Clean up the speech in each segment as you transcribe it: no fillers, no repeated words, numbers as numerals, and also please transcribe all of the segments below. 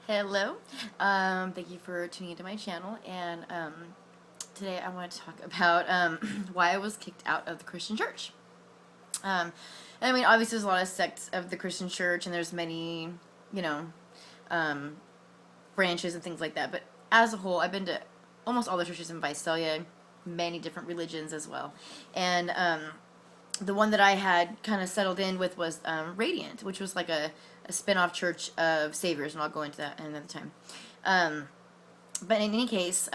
Hello, thank you for tuning into my channel, and today I want to talk about why I was kicked out of the Christian church. And I mean, obviously there's a lot of sects of the Christian church, and there's many, you know, um, branches and things like that, but as a whole, I've been to almost all the churches in Visalia, many different religions as well, and the one that I had kind of settled in with was Radiant, which was like a spin-off church of Saviors, and I'll go into that another time. But in any case,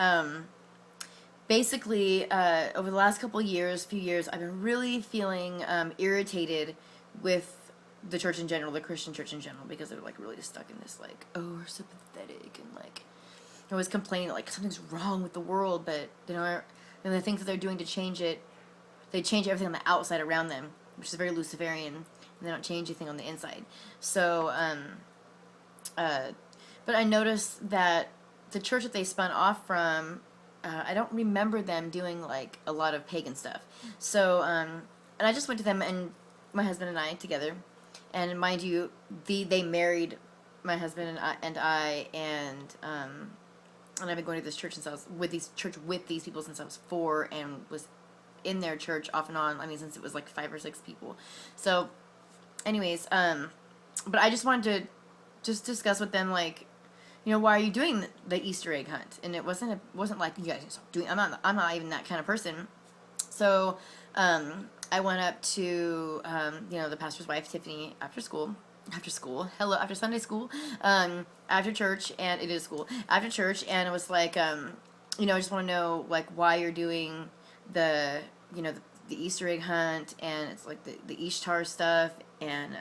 basically, over the last few years, I've been really feeling irritated with the church in general, the Christian church in general, because they're like really stuck in this like, oh, we're so pathetic, and like always complaining that like something's wrong with the world, but you know, and the things that they're doing to change it, they change everything on the outside around them, which is very Luciferian, and they don't change anything on the inside. So, but I noticed that the church that they spun off from, I don't remember them doing like a lot of pagan stuff. So, and I just went to them, and my husband and I together, and mind you, they married my husband and I've been going to this church since I was with these people since I was 4, and was in their church off and on. I mean, since it was like 5 or 6 people. So, anyways, but I just wanted to just discuss with them, like, you know, why are you doing the Easter egg hunt? And it wasn't like, you guys stop doing. I'm not even that kind of person. So, I went up to the pastor's wife, Tiffany, after Sunday school, after church, and it is school after church, and it was like, I just want to know like why you're doing the Easter egg hunt, and it's like the Ishtar stuff, and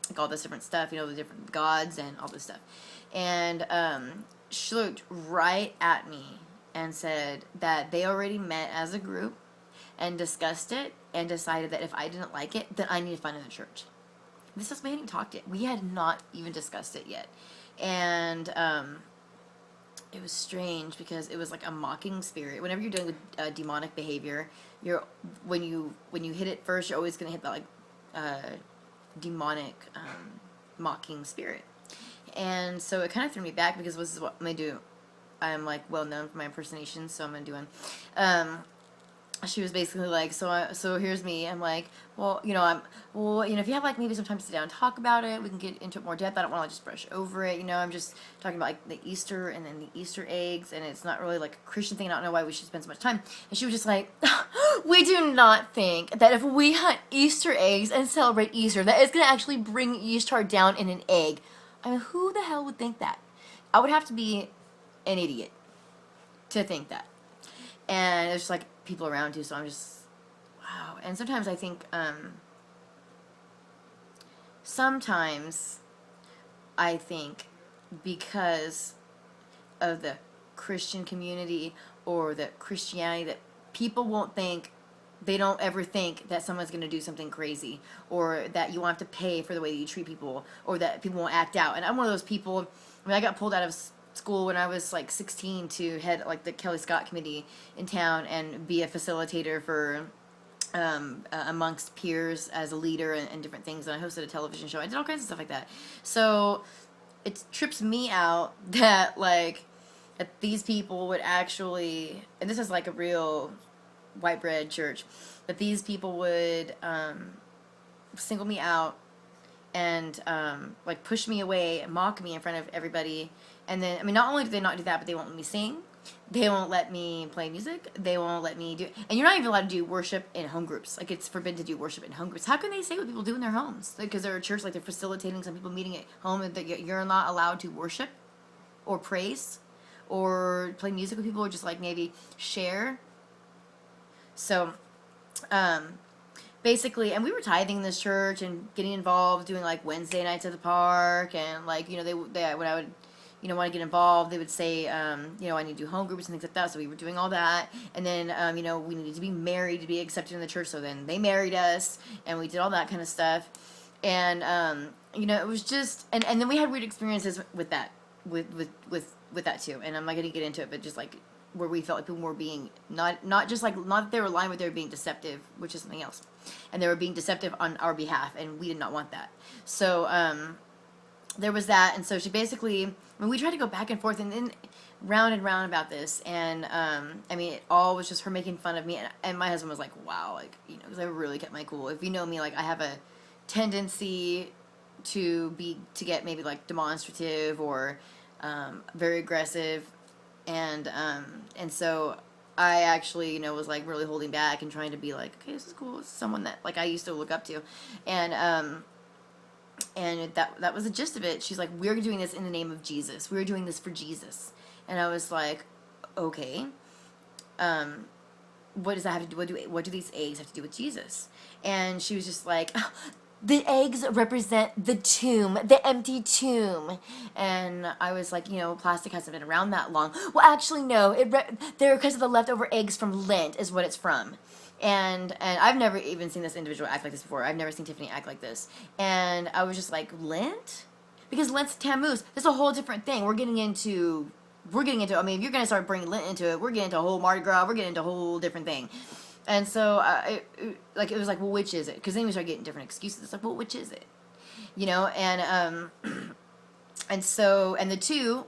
like all this different stuff, the different gods and all this stuff. And she looked right at me and said that they already met as a group and discussed it and decided that if I didn't like it, then I need to find another church. This is, we hadn't even talked it. We had not even discussed it yet. And it was strange because it was like a mocking spirit. Whenever you're doing demonic behavior, when you hit it first, you're always going to hit that like demonic mocking spirit. And so it kind of threw me back, because this is what I'm going to do. I'm like well known for my impersonations, so I'm going to do one. She was basically like, so here's me. I'm like, if you have like maybe some time to sit down and talk about it, we can get into it more depth. I don't want to just brush over it. I'm just talking about like the Easter and then the Easter eggs, and it's not really like a Christian thing. I don't know why we should spend so much time. And she was just like, we do not think that if we hunt Easter eggs and celebrate Easter, that it's going to actually bring Easter down in an egg. I mean, who the hell would think that? I would have to be an idiot to think that. And there's like people around you, so I'm just, wow. And sometimes I think, because of the Christian community or the Christianity, that they don't ever think that someone's going to do something crazy, or that you won't have to pay for the way that you treat people, or that people won't act out. And I'm one of those people. I mean, I got pulled out of school when I was like 16 to head like the Kelly Scott committee in town and be a facilitator for amongst peers as a leader and different things, and I hosted a television show. I did all kinds of stuff like that. So it trips me out that these people would actually, and this is like a real white bread church, that these people would single me out and like push me away, mock me in front of everybody. And then, I mean, not only do they not do that, but they won't let me sing. They won't let me play music. They won't let me do... And you're not even allowed to do worship in home groups. Like, it's forbidden to do worship in home groups. How can they say what people do in their homes? Because they're a church, like, they're facilitating some people meeting at home, and that you're not allowed to worship or praise or play music with people, or just, like, maybe share. So, basically, and we were tithing in this church and getting involved, doing, like, Wednesday nights at the park, and, like, when I would... want to get involved, they would say, I need to do home groups and things like that. So we were doing all that. And then, we needed to be married to be accepted in the church. So then they married us, and we did all that kind of stuff. And, it was just, and then we had weird experiences with that, with that too. And I'm not going to get into it, but just like where we felt like people were being, not that they were lying, but they were being deceptive, which is something else. And they were being deceptive on our behalf, and we did not want that. So, there was that, and so she basically, I mean, we tried to go back and forth and round about this, and I mean, it all was just her making fun of me, and my husband was like, wow, like, you know, because I really kept my cool. If you know me, like, I have a tendency to get maybe like demonstrative or very aggressive, and so I actually, you know, was like really holding back and trying to be like, okay, this is cool. This is someone that like I used to look up to, and that was the gist of it. She's like, we're doing this in the name of Jesus. We're doing this for Jesus. And I was like, okay, what does that have to do? What do these eggs have to do with Jesus? And she was just like, oh, the eggs represent the tomb, the empty tomb. And I was like, you know, plastic hasn't been around that long. Well, actually, no. They're because of the leftover eggs from Lent is what it's from. And I've never even seen this individual act like this before. I've never seen Tiffany act like this. And I was just like, Lent? Because Lent's Tammuz. That's a whole different thing. We're getting into, I mean, if you're going to start bringing Lent into it, we're getting into a whole Mardi Gras. We're getting into a whole different thing. And so, it was like, well, which is it? Because then we start getting different excuses. It's like, well, which is it? You know, and the two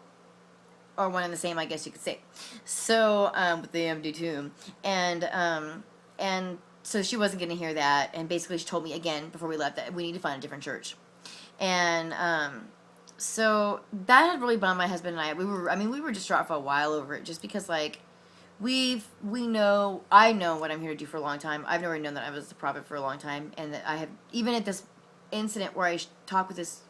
are one and the same, I guess you could say. So, with the empty tomb. And so she wasn't going to hear that. And basically she told me again before we left that we need to find a different church. And, so that had really bummed my husband and I. We were distraught for a while over it just because, like, I know what I'm here to do for a long time. I've never known that I was the prophet for a long time, and that I have, even at this incident where I talked with this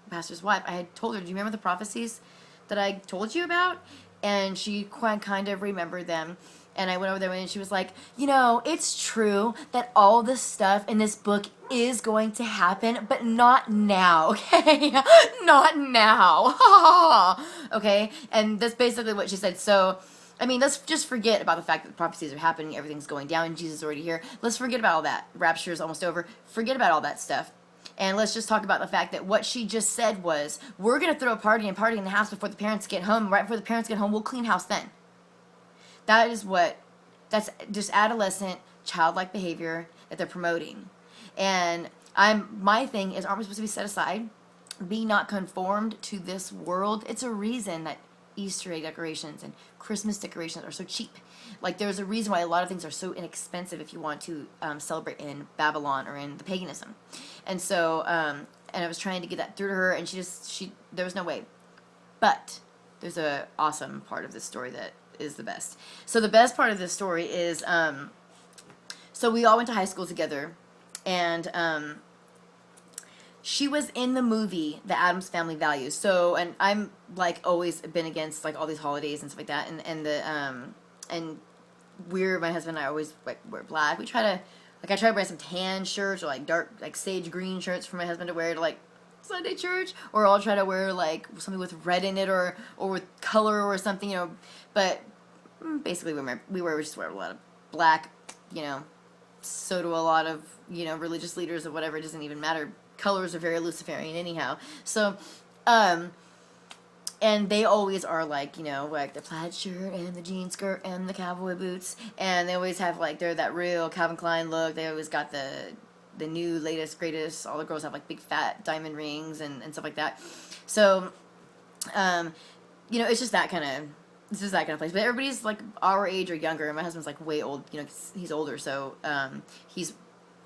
pastor's wife, I had told her, do you remember the prophecies that I told you about? And she kind of remembered them. And I went over there and she was like, you know, it's true that all this stuff in this book is going to happen, but not now, okay? Not now. Okay? And that's basically what she said. So, I mean, let's just forget about the fact that the prophecies are happening, everything's going down, Jesus is already here. Let's forget about all that. Rapture is almost over. Forget about all that stuff. And let's just talk about the fact that what she just said was, we're going to throw a party in the house before the parents get home. Right before the parents get home, we'll clean house then. That's just adolescent, childlike behavior that they're promoting. And my thing is, aren't we supposed to be set aside? Be not conformed to this world. It's a reason that Easter egg decorations and Christmas decorations are so cheap. Like, there's a reason why a lot of things are so inexpensive if you want to celebrate in Babylon or in the paganism. And so, and I was trying to get that through to her, and there was no way. But there's a awesome part of this story that is the best. So the best part of this story is, so we all went to high school together, and she was in the movie The Addams Family Values. So, and I'm like always been against like all these holidays and stuff like that, and my husband and I always like wear black. I try to wear some tan shirts or like dark, like sage green shirts for my husband to wear to like Sunday church, or I'll try to wear like something with red in it or with color or something, you know. But basically, we just wear a lot of black, you know. So do a lot of, you know, religious leaders or whatever. It doesn't even matter. Colors are very Luciferian anyhow. So, and they always are like, you know, like the plaid shirt and the jean skirt and the cowboy boots, and they always have like they're that real Calvin Klein look. They always got the new latest greatest. All the girls have like big fat diamond rings and stuff like that. So, you know, it's just that kind of place. But everybody's like our age or younger. And my husband's like way old. You know, he's older, so he's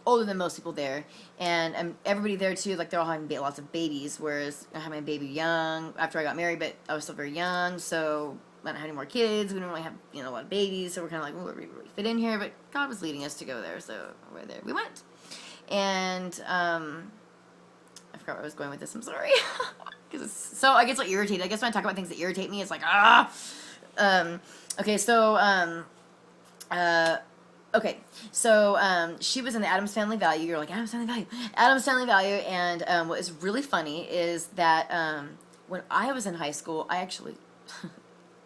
older than most people there, and everybody there too, like they're all having lots of babies, whereas I had my baby young after I got married, but I was still very young, so I didn't have any more kids. We didn't really have, you know, a lot of babies, so we're kind of like, well, we really fit in here, but God was leading us to go there, so we're there. We went, and I forgot where I was going with this. I'm sorry, so I guess what irritated. I guess when I talk about things that irritate me, it's like okay, so okay, so she was in the Addams Family Value. You're like, Addams Family Value. Addams Family Value, and what is really funny is that when I was in high school, I actually,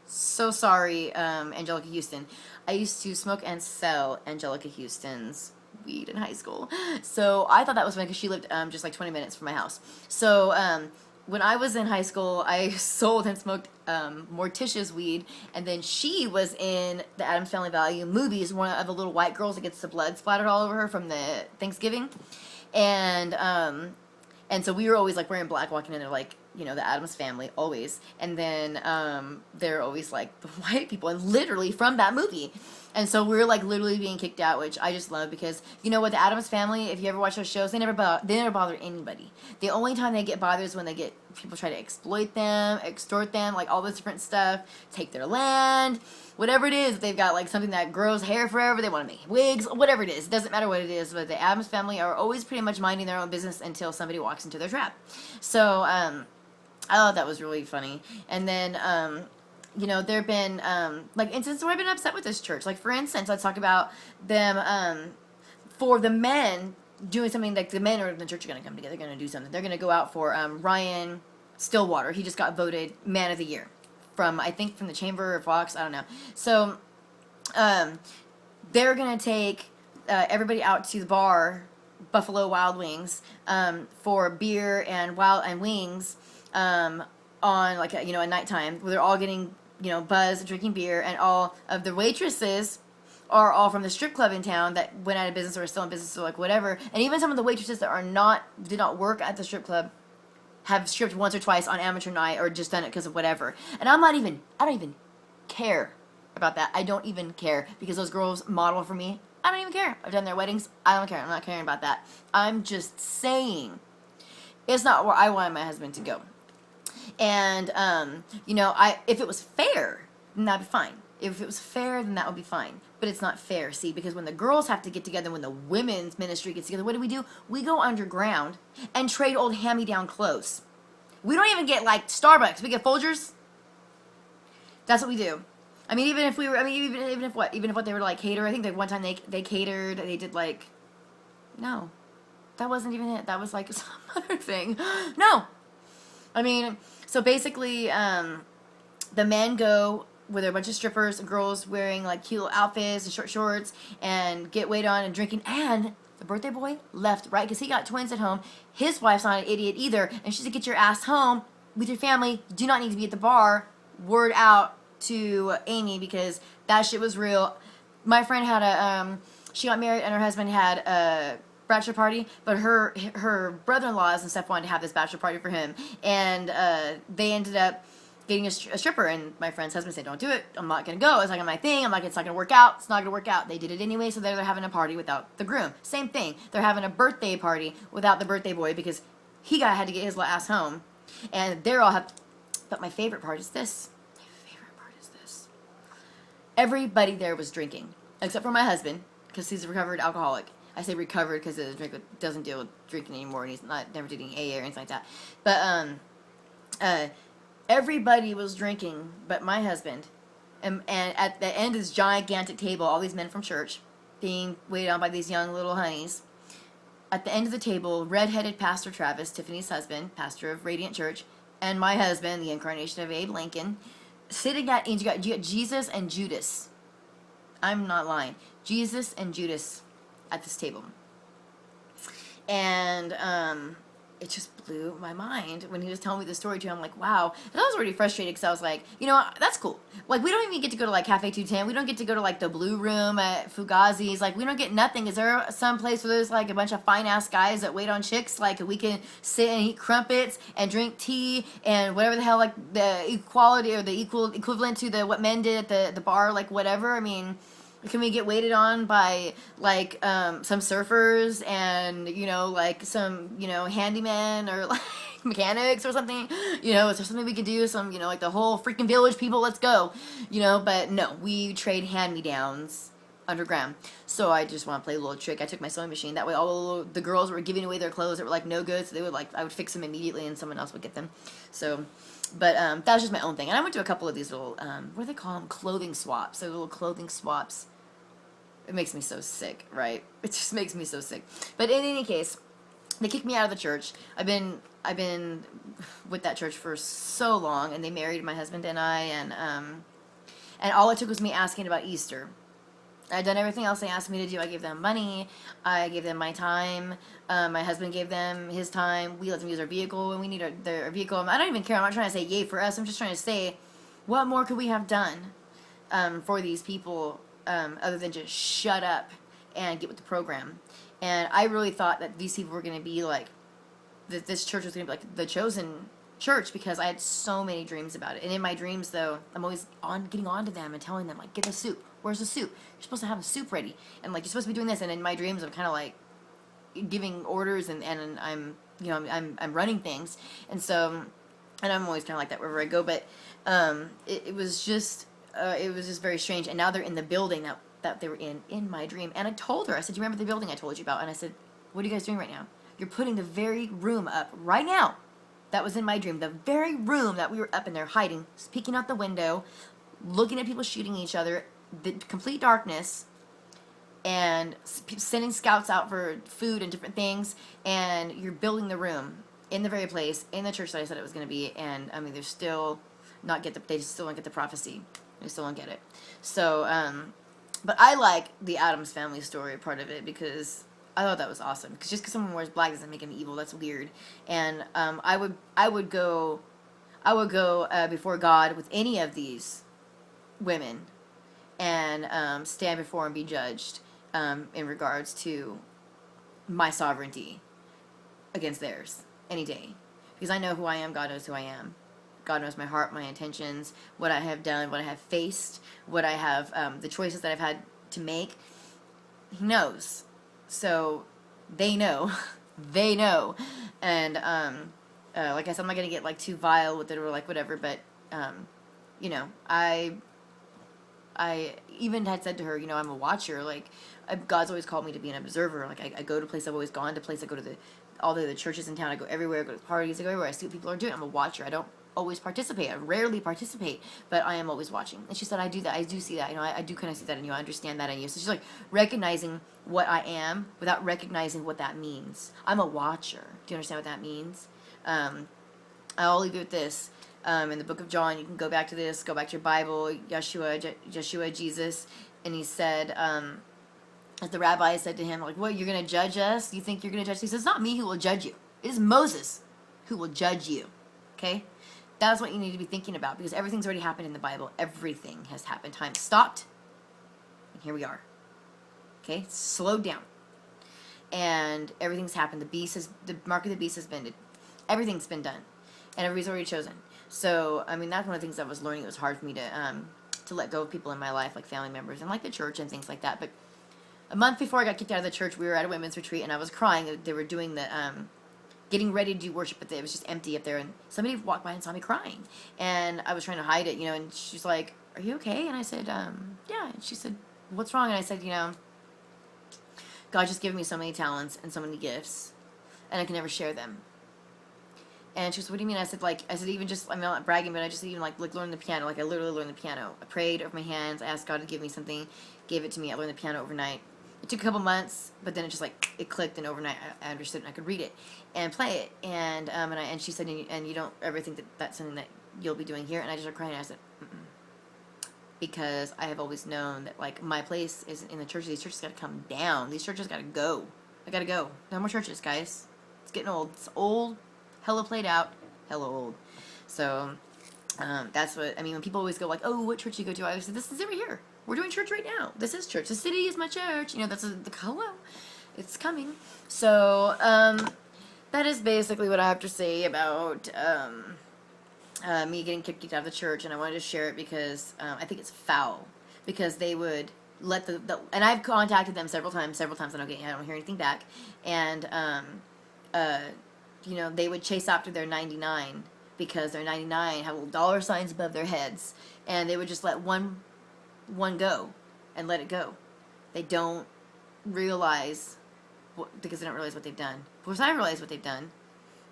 so sorry, Angelica Houston, I used to smoke and sell Angelica Houston's weed in high school. So I thought that was funny because she lived just like 20 minutes from my house. So when I was in high school, I sold and smoked Morticia's weed, and then she was in the Addams Family Value movies, one of the little white girls that gets the blood splattered all over her from the Thanksgiving, and so we were always like wearing black, walking in there like the Addams family, always. And then they're always like the white people, and literally from that movie. And so we're like literally being kicked out, which I just love, because with the Addams family, if you ever watch those shows, they never bother anybody. The only time they get bothered is when they get people try to exploit them, extort them, like all this different stuff, take their land, whatever it is. They've got like something that grows hair forever, they want to make wigs, whatever it is. It doesn't matter what it is, but the Addams family are always pretty much minding their own business until somebody walks into their trap. So I thought that was really funny. And then there have been, instances where I've been upset with this church. Like, for instance, let's talk about them, for the men doing something, like the men or the church are going to come together, they're going to do something. They're going to go out for Ryan Stillwater. He just got voted Man of the Year from the Chamber or Fox, I don't know. So, they're going to take everybody out to the bar, Buffalo Wild Wings, for beer and wings, on like at nighttime, where they're all getting buzzed, drinking beer, and all of the waitresses are all from the strip club in town that went out of business or are still in business or like whatever. And even some of the waitresses that did not work at the strip club have stripped once or twice on amateur night or just done it because of whatever. And I don't even care about that. I don't even care, because those girls model for me. I don't even care. I've done their weddings. I don't care. I'm not caring about that. I'm just saying it's not where I want my husband to go. And, if it was fair, then that'd be fine. If it was fair, then that would be fine. But it's not fair, see, because when the girls have to get together, when the women's ministry gets together, what do? We go underground and trade old hand-me-down clothes. We don't even get, like, Starbucks. We get Folgers. That's what we do. I mean, even if what they were, like, cater. I think that one time they catered, they did, like, no. That wasn't even it. That was, like, some other thing. No. I mean, so basically, the men go with a bunch of strippers and girls wearing like cute little outfits and short shorts and get weighed on and drinking. And the birthday boy left, right? Because he got twins at home. His wife's not an idiot either. And she said, get your ass home with your family. Do not need to be at the bar. Word out to Amy, because that shit was real. My friend had she got married and her husband had a bachelor party, but her brother-in-laws and stuff wanted to have this bachelor party for him. And they ended up getting a stripper, and my friend's husband said, don't do it, I'm not going to go, it's not my thing, I'm like, it's not going to work out, it's not going to work out. They did it anyway, so they're having a party without the groom. Same thing, they're having a birthday party without the birthday boy, because he had to get his little ass home, and they're all but my favorite part is this, everybody there was drinking, except for my husband, because he's a recovered alcoholic. I say recovered because the drink doesn't deal with drinking anymore, and he's never doing AA or anything like that, but everybody was drinking but my husband. And at the end of this gigantic table, all these men from church being waited on by these young little honeys. At the end of the table, redheaded Pastor Travis, Tiffany's husband, pastor of Radiant Church, and my husband, the incarnation of Abe Lincoln, sitting at, and you got Jesus and Judas. I'm not lying. Jesus and Judas at this table. And it just blew my mind when he was telling me the story too. I'm like, wow. And I was already frustrated because I was like, that's cool. Like, we don't even get to go to like Cafe 210. We don't get to go to like the Blue Room at Fugazi's. Like, we don't get nothing. Is there some place where there's like a bunch of fine ass guys that wait on chicks? Like, we can sit and eat crumpets and drink tea and whatever the hell, like the equality or the equivalent to what men did at the bar, like whatever. I mean, can we get waited on by, like, some surfers and, like, some, handymen or, like, mechanics or something? Is there something we could do? Some, like, the whole freaking village people, let's go. But no, we trade hand-me-downs underground. So I just want to play a little trick. I took my sewing machine. That way all the girls were giving away their clothes that were, like, no good. So they would, like, I would fix them immediately and someone else would get them. So, but that was just my own thing. And I went to a couple of these little, what do they call them? Clothing swaps. So little clothing swaps. It makes me so sick, right? It just makes me so sick. But in any case, they kicked me out of the church. I've been with that church for so long, and they married my husband and I, and all it took was me asking about Easter. I'd done everything else they asked me to do. I gave them money. I gave them my time. My husband gave them his time. We let them use our vehicle when we need their vehicle. I don't even care. I'm not trying to say yay for us. I'm just trying to say, what more could we have done for these people? Other than just shut up and get with the program. And I really thought that these people were going to be like, that this church was going to be like the chosen church because I had so many dreams about it. And in my dreams, though, I'm always getting on to them and telling them, like, get the soup. Where's the soup? You're supposed to have a soup ready. And, like, you're supposed to be doing this. And in my dreams, I'm kind of, like, giving orders and I'm, you know, I'm running things. And so, and I'm always kind of like that wherever I go. But it was just very strange. And now they're in the building that they were in my dream. And I told her, I said, do you remember the building I told you about? And I said, what are you guys doing right now? You're putting the very room up right now. That was in my dream. The very room that we were up in there hiding, peeking out the window, looking at people shooting each other, the complete darkness, and sending scouts out for food and different things, and you're building the room in the very place, in the church that I said it was going to be, and, I mean, they still don't get the prophecy. They still don't get it. So, but I like the Addams family story part of it because I thought that was awesome. Because just because someone wears black doesn't make him evil. That's weird. And I would go before God with any of these women and stand before and be judged in regards to my sovereignty against theirs any day. Because I know who I am. God knows who I am. God knows my heart, my intentions, what I have done, what I have faced, what I have, the choices that I've had to make. He knows. So, they know. They know. And, like I said, I'm not going to get, like, too vile with it or, like, whatever, but, you know, I even had said to her, you know, I'm a watcher. Like, God's always called me to be an observer. Like, I go to places, I've always gone to places. I go to all the churches in town. I go everywhere. I go to parties. I go everywhere. I see what people are doing. I'm a watcher. I don't always participate. I rarely participate, but I am always watching. And she said, I do that. I do see that. You know, I do kind of see that in you. I understand that in you. So she's like recognizing what I am without recognizing what that means. I'm a watcher. Do you understand what that means? I'll leave you with this. In the book of John, you can go back to this, go back to your Bible, Yeshua, Jesus, and he said, as the rabbi said to him, like, what, you're going to judge us? You think you're going to judge us? He says, it's not me who will judge you. It is Moses who will judge you. Okay? That's what you need to be thinking about, because everything's already happened in the Bible. Everything has happened. Time stopped, and here we are. Okay? Slowed down. And everything's happened. The mark of the beast has been, everything's been done. And everybody's already chosen. So, I mean, that's one of the things I was learning. It was hard for me to let go of people in my life, like family members and like the church and things like that. But a month before I got kicked out of the church, we were at a women's retreat, and I was crying. They were doing the, getting ready to do worship, but it was just empty up there, and somebody walked by and saw me crying. And I was trying to hide it, you know, and she's like, are you okay? And I said, yeah. And she said, what's wrong? And I said, you know, God just given me so many talents and so many gifts, and I can never share them. And she was, what do you mean? I said, even just, I'm not bragging, but I just even, like learned the piano. Like, I literally learned the piano. I prayed over my hands. I asked God to give me something. Gave it to me. I learned the piano overnight. It took a couple months, but then it just, like, it clicked, and overnight I understood it, and I could read it and play it. And she said, and you don't ever think that that's something that you'll be doing here? And I just started crying, and I said, because I have always known that, like, my place isn't in the church. These churches got to come down. These churches got to go. I got to go. No more churches, guys. It's getting old. It's old. Hella played out, hella old. So, that's what, I mean, when people always go like, oh, what church do you go to? I always say, this is it right here. We're doing church right now. This is church. The city is my church. You know, that's the hello. It's coming. So, that is basically what I have to say about, me getting kicked out of the church, and I wanted to share it because, I think it's foul. Because they would let and I've contacted them several times, and okay, I don't hear anything back. And, you know, they would chase after their 99 because their 99 have little dollar signs above their heads, and they would just let one go and let it go. They don't realize because they don't realize what they've done. Of course, I realize what they've done,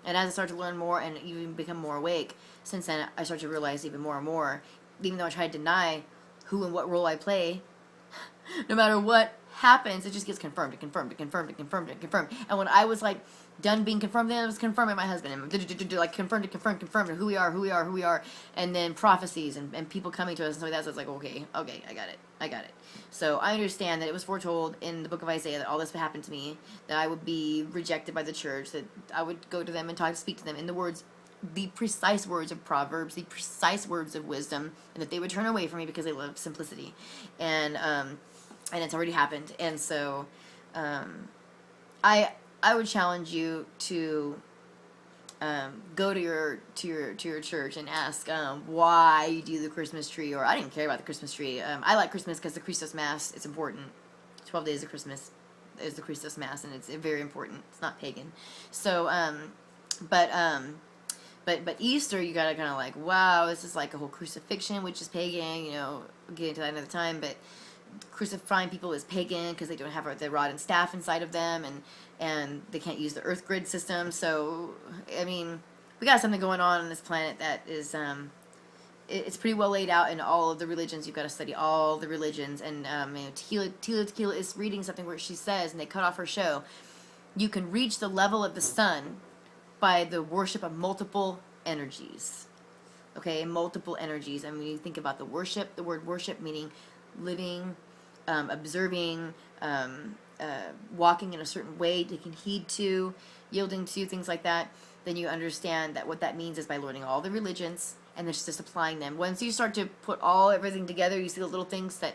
and as I start to learn more and even become more awake, since then I start to realize even more and more. Even though I try to deny who and what role I play, no matter what happens, it just gets confirmed and confirmed and confirmed and confirmed and confirmed. And when I was like done being confirmed, then I was confirming my husband and like confirmed and who we are, and then prophecies and people coming to us and stuff like that. So it's like, okay, I got it. So I understand that it was foretold in the book of Isaiah that all this would happen to me, that I would be rejected by the church, that I would go to them and speak to them in the precise words of Proverbs, the precise words of wisdom, and that they would turn away from me because they love simplicity. And it's already happened. And so, I would challenge you to go to your church and ask why you do the Christmas tree, or I didn't care about the Christmas tree. I like Christmas because the Christos Mass, it's important. 12 days of Christmas is the Christos Mass, and it's very important. It's not pagan. So, but Easter, you gotta kind of like, wow, this is like a whole crucifixion, which is pagan. You know, we'll get into that another time. But crucifying people is pagan because they don't have the rod and staff inside of them, and they can't use the earth grid system. So, I mean, we got something going on this planet that is, it's pretty well laid out in all of the religions. You've got to study all the religions. And, you know, Tequila is reading something where she says, and they cut off her show, you can reach the level of the sun by the worship of multiple energies. Okay, multiple energies. And when you think about the word worship meaning living, observing, walking in a certain way, taking heed to, yielding to, things like that, then you understand that what that means is by learning all the religions and then just applying them. Once you start to put everything together, you see the little things that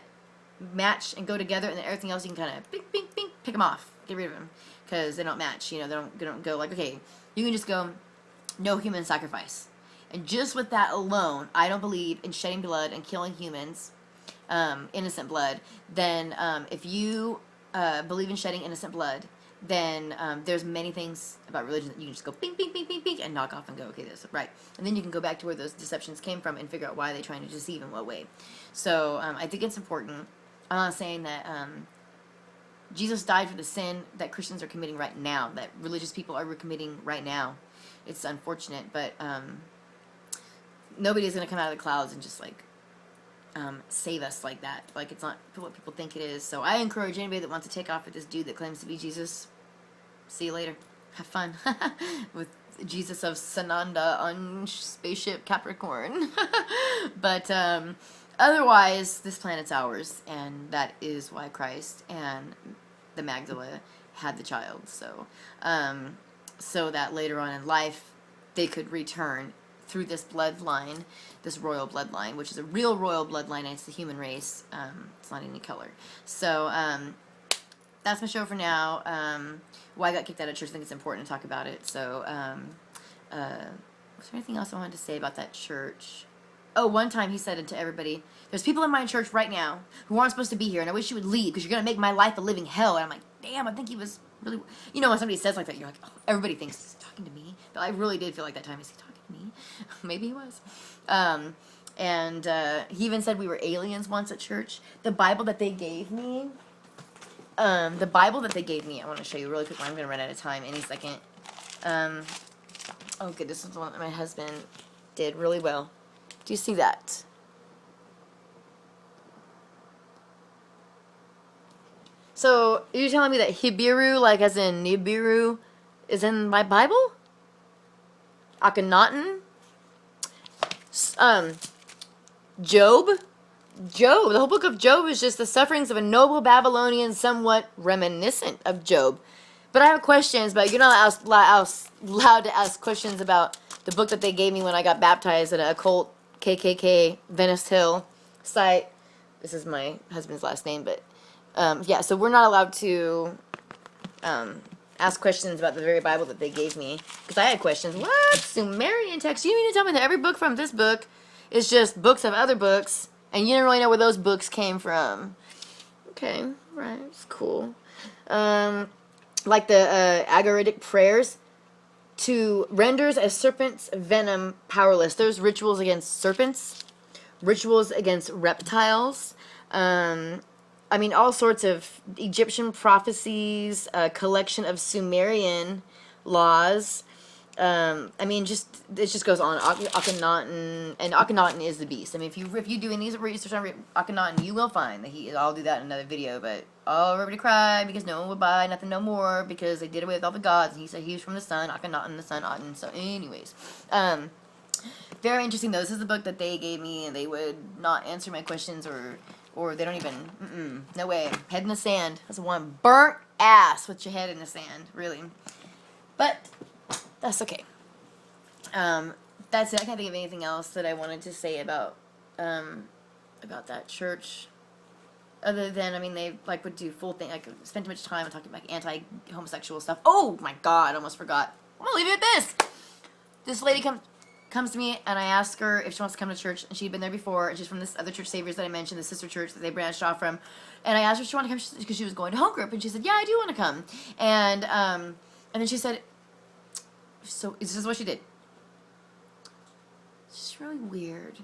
match and go together, and then everything else you can kind of pick them off, get rid of them, because they don't match. You know, they don't go like, okay, you can just go no human sacrifice. And just with that alone, I don't believe in shedding blood and killing humans, innocent blood. Then if you believe in shedding innocent blood, then there's many things about religion that you can just go bing, bing, bing, bing, bing, and knock off and go, okay, this is right. And then you can go back to where those deceptions came from and figure out why they're trying to deceive in what way. So I think it's important. I'm not saying that Jesus died for the sin that Christians are committing right now, that religious people are committing right now. It's unfortunate, but nobody's going to come out of the clouds and just like save us like that. Like, it's not what people think it is. So I encourage anybody that wants to take off with this dude that claims to be Jesus. See you later. Have fun with Jesus of Sananda on spaceship Capricorn. But otherwise, this planet's ours, and that is why Christ and the Magdala had the child. So so that later on in life they could return through this bloodline, this royal bloodline, which is a real royal bloodline, and it's the human race. It's not any color. So that's my show for now. Why I got kicked out of church, I think it's important to talk about it. So was there anything else I wanted to say about that church? Oh, one time he said it to everybody, there's people in my church right now who aren't supposed to be here, and I wish you would leave because you're going to make my life a living hell. And I'm like, damn, I think he was really... You know, when somebody says like that, you're like, oh, everybody thinks he's talking to me. But I really did feel like that time, is he talking to me? Maybe he was. And he even said we were aliens once at church. The Bible that they gave me... I want to show you really quick. I'm going to run out of time any second. Oh, good, this is the one that my husband did really well. Do you see that? So, are you telling me that Hibiru, like as in Nibiru, is in my Bible? Akhenaten? Job? The whole book of Job is just the sufferings of a noble Babylonian, somewhat reminiscent of Job. But I have questions, but you're not allowed to ask questions about the book that they gave me when I got baptized at a occult KKK Venice Hill site. This is my husband's last name, but yeah, so we're not allowed to ask questions about the very Bible that they gave me, because I had questions. What? Sumerian text? You mean to tell me that every book from this book is just books of other books, and you didn't really know where those books came from? Okay, right, it's cool. Like the Agaritic prayers, to renders a serpent's venom powerless. There's rituals against serpents, rituals against reptiles, I mean, all sorts of Egyptian prophecies, a collection of Sumerian laws. I mean, it just goes on. Akhenaten, and Akhenaten is the beast. I mean, if you do any research on Akhenaten, you will find that I'll do that in another video, but everybody cried because no one would buy nothing no more because they did away with all the gods, and he said he was from the sun, Akhenaten, the sun, Aten. So anyways, very interesting though. This is the book that they gave me, and they would not answer my questions, or they don't even, no way. Head in the sand. That's one burnt ass with your head in the sand, really. But that's okay. That's it. I can't think of anything else that I wanted to say about that church. Other than, I mean, they would do full thing, spend too much time talking about anti-homosexual stuff. Oh my God, I almost forgot. I'm gonna leave it at this. this lady comes to me, and I ask her if she wants to come to church, and she'd been there before, and she's from this other church, Saviors, that I mentioned, the sister church that they branched off from, and I asked her if she wanted to come because she was going to home group, and she said, yeah, I do want to come, and then she said, so this is what she did. It's just really weird.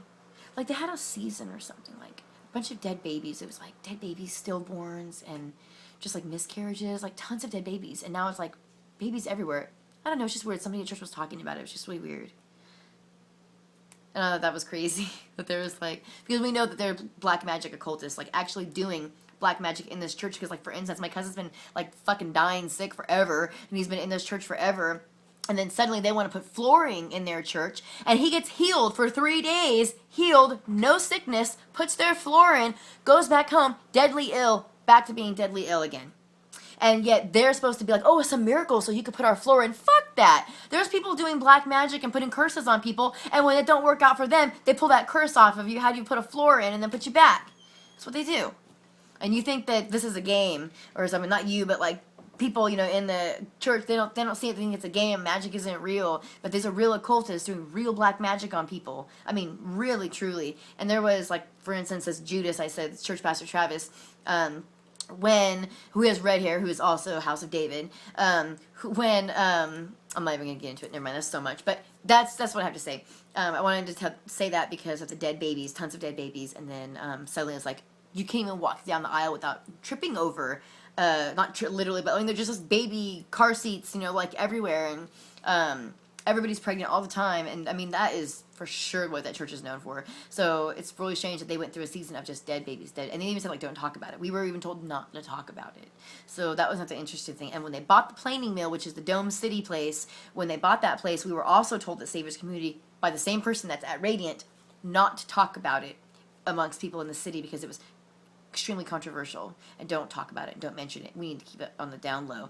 Like, they had a season or something, like a bunch of dead babies. It was like dead babies, stillborns, and just like miscarriages, like tons of dead babies, and now it's like babies everywhere. I don't know, it's just weird. Somebody at church was talking about it. It was just really weird. And I thought that was crazy. That there was like, because we know that there are black magic occultists, like actually doing black magic in this church. Because like, for instance, my cousin's been like fucking dying sick forever, and he's been in this church forever. And then suddenly they want to put flooring in their church, and he gets healed for 3 days, healed, no sickness, puts their floor in, goes back home, deadly ill, back to being deadly ill again. And yet they're supposed to be like, oh, it's a miracle, so you could put our floor in. Fuck that. There's people doing black magic and putting curses on people, and when it don't work out for them, they pull that curse off of you, have you put a floor in, and then put you back. That's what they do. And you think that this is a game, or something, not you, but like people, you know, in the church, they don't see it, they think it's a game, magic isn't real, but there's a real occultist doing real black magic on people. I mean, really, truly. And there was, like, for instance, this Judas, I said, church pastor Travis, who has red hair, who is also House of David, I'm not even going to get into it, never mind, that's so much, but that's what I have to say. I wanted to say that because of the dead babies, tons of dead babies, and then suddenly it's like, you can't even walk down the aisle without tripping over, not literally, but I mean, they're just this baby car seats, you know, like everywhere, and everybody's pregnant all the time, and I mean, that is for sure what that church is known for. So it's really strange that they went through a season of just dead babies, and they even said, like, don't talk about it. We were even told not to talk about it. So that was not the interesting thing. And when they bought the planing mill, which is the Dome City place, when they bought that place, we were also told at Savior's Community by the same person that's at Radiant not to talk about it amongst people in the city because it was extremely controversial, and don't talk about it, and don't mention it. We need to keep it on the down low.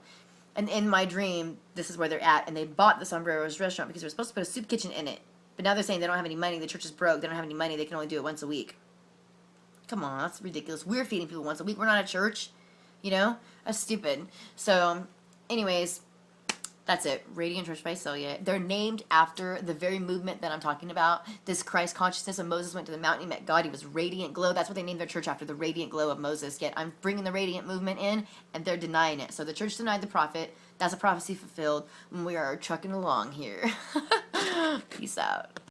And in my dream, this is where they're at, and they bought the Sombreros restaurant because they were supposed to put a soup kitchen in it. But now they're saying they don't have any money, the church is broke, they don't have any money, they can only do it once a week. Come on, that's ridiculous. We're feeding people once a week, we're not a church, you know? That's stupid. So, anyways, that's it. Radiant Church VISALIA. They're named after the very movement that I'm talking about. This Christ consciousness. When Moses went to the mountain, he met God. He was radiant glow. That's what they named their church after, the radiant glow of Moses. Yet I'm bringing the radiant movement in, and they're denying it. So the church denied the prophet. That's a prophecy fulfilled. We are trucking along here. Peace out.